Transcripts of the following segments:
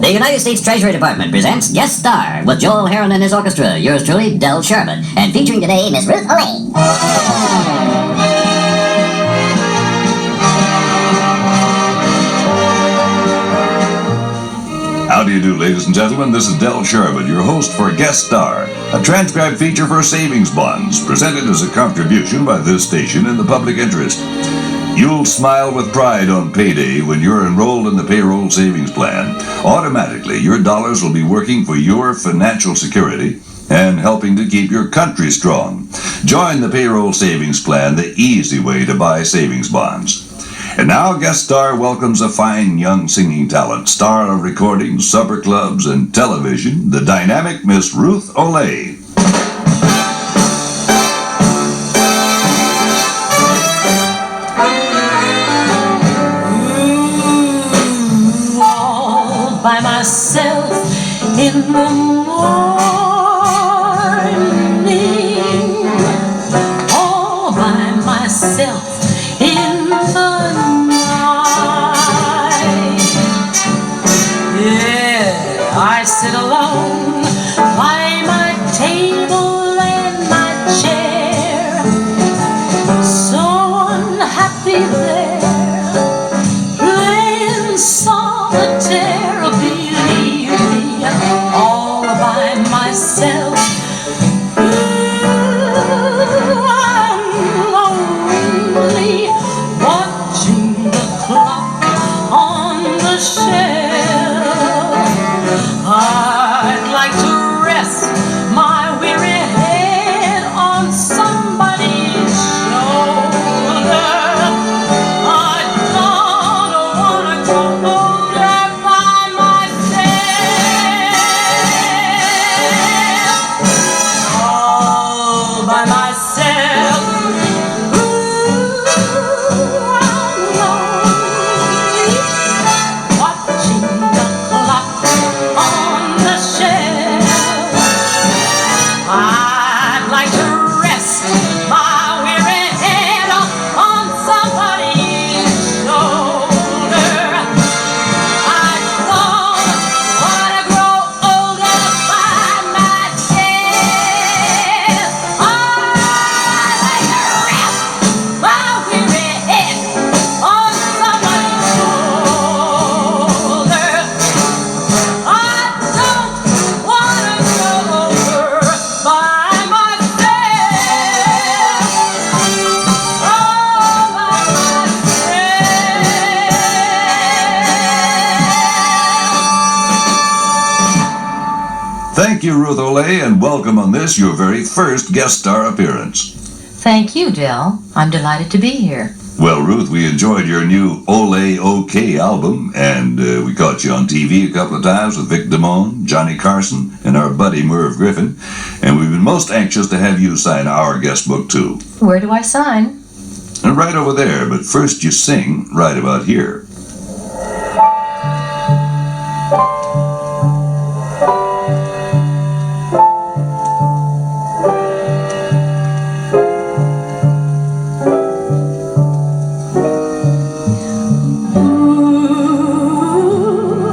The United States Treasury Department presents Guest Star with Joel Heron and his orchestra, yours truly, Del Sherman, and featuring today Miss Ruth Olay. How do you do, ladies and gentlemen? This is Del Sherman, your host for Guest Star, a transcribed feature for savings bonds, presented as a contribution by this station in the public interest. You'll smile with pride on payday when you're enrolled in the payroll savings plan. Automatically, your dollars will be working for your financial security and helping to keep your country strong. Join the payroll savings plan, the easy way to buy savings bonds. And now, Guest Star welcomes a fine young singing talent, star of recordings, supper clubs, and television, the dynamic Miss Ruth Olay. All by myself in the morning, all by myself in the I sit alone by my table and my chair, so unhappy there, playing solitaire. Believe me, all by myself. I'm lonely, watching the clock on the shelf. I'd like to rest my weary head on somebody's shoulder. I don't wanna grow older by myself. All by myself. Ooh, I'm lonely, watching the clock on the shelf. I'd like to rest my weary head on somebody's shoulder. I don't wanna grow older by myself. I'd like to rest my weary head on somebody's shoulder. I don't wanna grow older by myself. All by myself. Thank you, Ruth Olay, and welcome on this, your very first guest star appearance. Thank you, Del. I'm delighted to be here. Well, Ruth, we enjoyed your new Olay OK album, and we caught you on TV a couple of times with Vic Damone, Johnny Carson, and our buddy Merv Griffin, and we've been most anxious to have you sign our guest book, too. Where do I sign? And right over there, but first you sing right about here.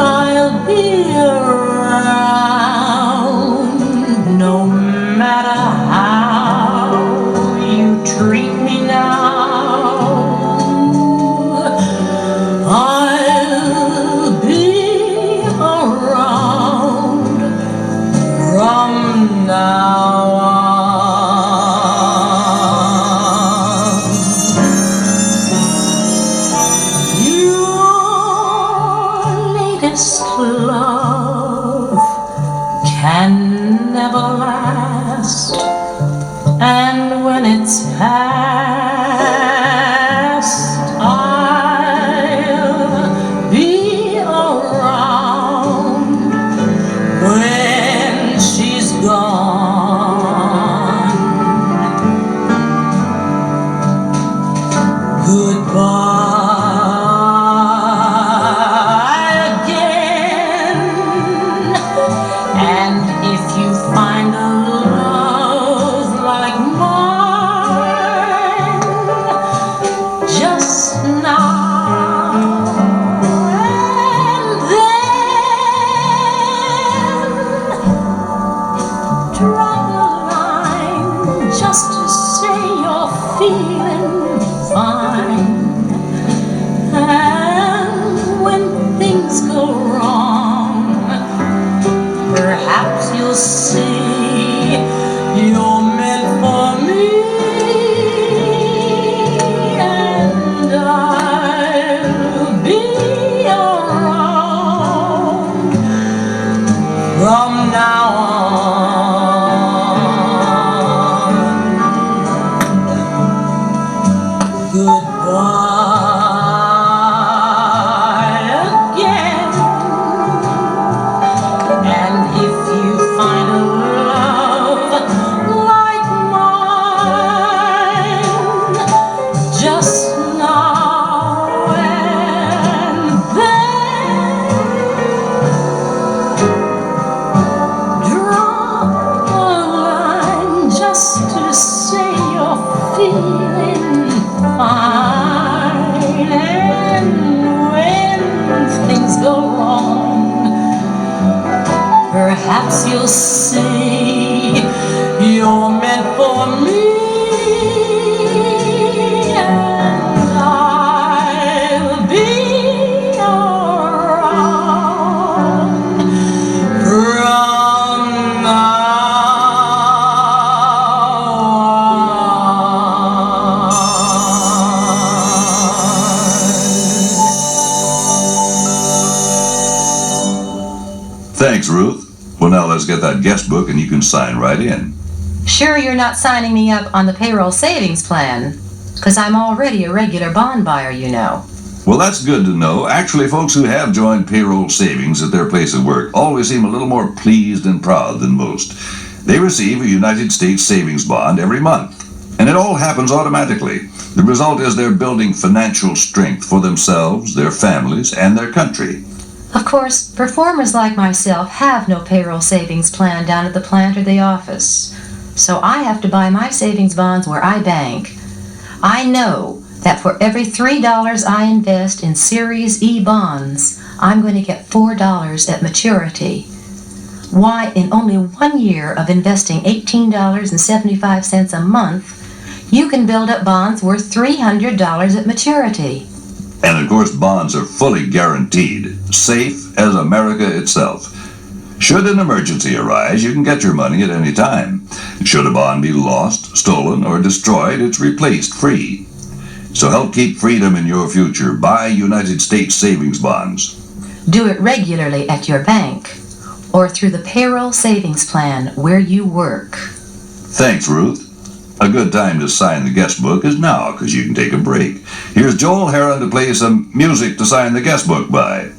I'll be around no matter how you treat me now. I'll be around from now on. Your latest love can never last, and when it's past, I'll be around when she's gone. Goodbye again, and if you find a love like mine, You're meant for me, and I'll be around from now on. Goodbye again. And if you find a love like mine, just now and then, drop a line just to say you're feeling fine. And when things go wrong, perhaps you'll say you're meant for me, and I'll be around from now on. Thanks, Ruth. Well, now let's get that guest book and you can sign right in. Sure you're not signing me up on the payroll savings plan? Because I'm already a regular bond buyer, you know. Well, that's good to know. Actually, folks who have joined payroll savings at their place of work always seem a little more pleased and proud than most. They receive a United States savings bond every month, and it all happens automatically. The result is they're building financial strength for themselves, their families, and their country. Of course, performers like myself have no payroll savings plan down at the plant or the office. So I have to buy my savings bonds where I bank. I know that for every $3 I invest in Series E bonds, I'm going to get $4 at maturity. Why, in only 1 year of investing $18.75 a month, you can build up bonds worth $300 at maturity. And of course, bonds are fully guaranteed, safe as America itself. Should an emergency arise, you can get your money at any time. Should a bond be lost, stolen, or destroyed, it's replaced free. So help keep freedom in your future. Buy United States savings bonds. Do it regularly at your bank or through the payroll savings plan where you work. Thanks, Ruth. A good time to sign the guest book is now, because you can take a break. Here's Joel Heron to play some music to sign the guest book by.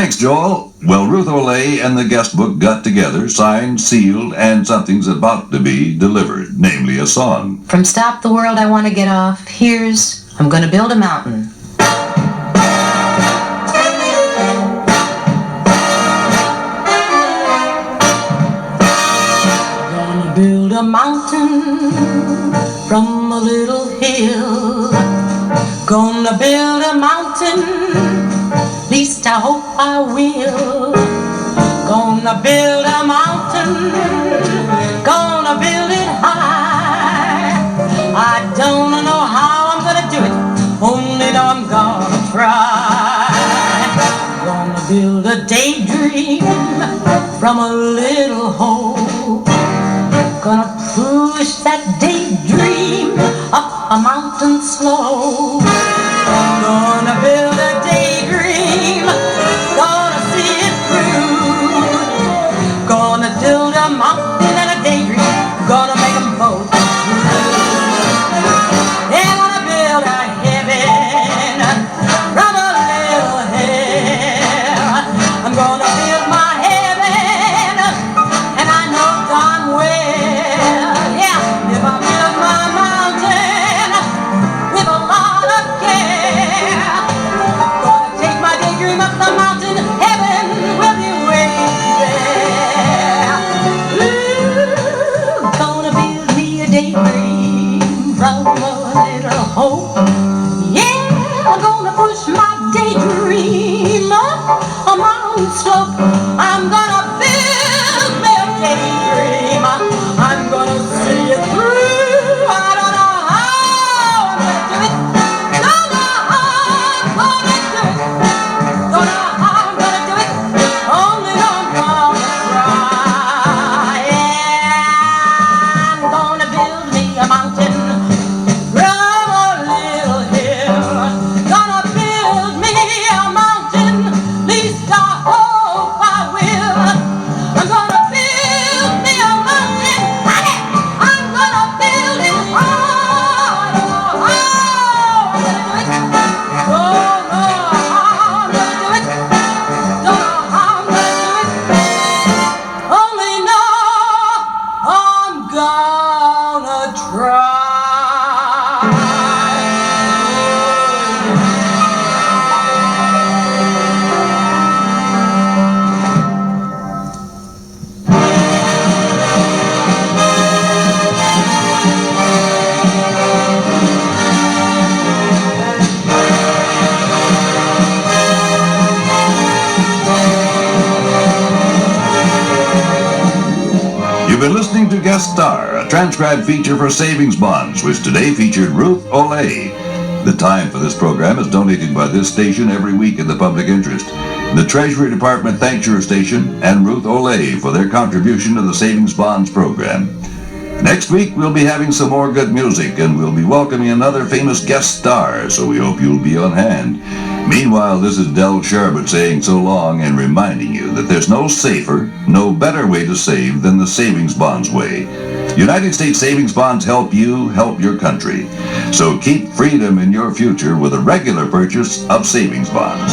Thanks, Joel. Well, Ruth Olay and the Guestbook got together, signed, sealed, and something's about to be delivered, namely a song. From Stop the World, I Want to Get Off, here's I'm Gonna Build a Mountain. Gonna build a mountain from a little hill. Gonna build a mountain, least I hope I will. Gonna build a mountain, gonna build it high. I don't know how I'm gonna do it, only know I'm gonna try. Gonna build a daydream from a little hope. Gonna push that daydream up a mountain slope. Gonna build a daydream, gonna see it through. Gonna build a mountain and a daydream, gonna make them both true. Yeah, gonna build a heaven from a little hell. I'm gonna build my heaven, and I know darn well, yeah, if I build my mountain with a lot of care, gonna take my daydream up the mountain, heaven will be waiting there. Ooh, gonna build me a daydream from a little hope. Yeah, I'm gonna push my daydream up a mountain slope. I'm gonna build me a daydream, I'm gonna see it through. I don't know how I'm gonna do it, don't know how I'm gonna do it, don't know how I'm gonna do it, only know I'm gonna try. Yeah, I'm gonna build me a mountain from a little hill. Gonna build me a mountain, least I hope I will. I'm gonna build me a mountain, honey, I'm gonna build it hard. I don't know how I'm gonna do it, don't know how I'm gonna do it, don't know how I'm gonna do it, only know I'm gonna try. You've been listening to Guest Star, a transcribed feature for savings bonds, which today featured Ruth Olay. The time for this program is donated by this station every week in the public interest. The Treasury Department thanks your station and Ruth Olay for their contribution to the savings bonds program. Next week, we'll be having some more good music, and we'll be welcoming another famous guest star, so we hope you'll be on hand. Meanwhile, this is Del Sharbutt saying so long and reminding you that there's no safer, no better way to save than the savings bonds way. United States savings bonds help you help your country. So keep freedom in your future with a regular purchase of savings bonds.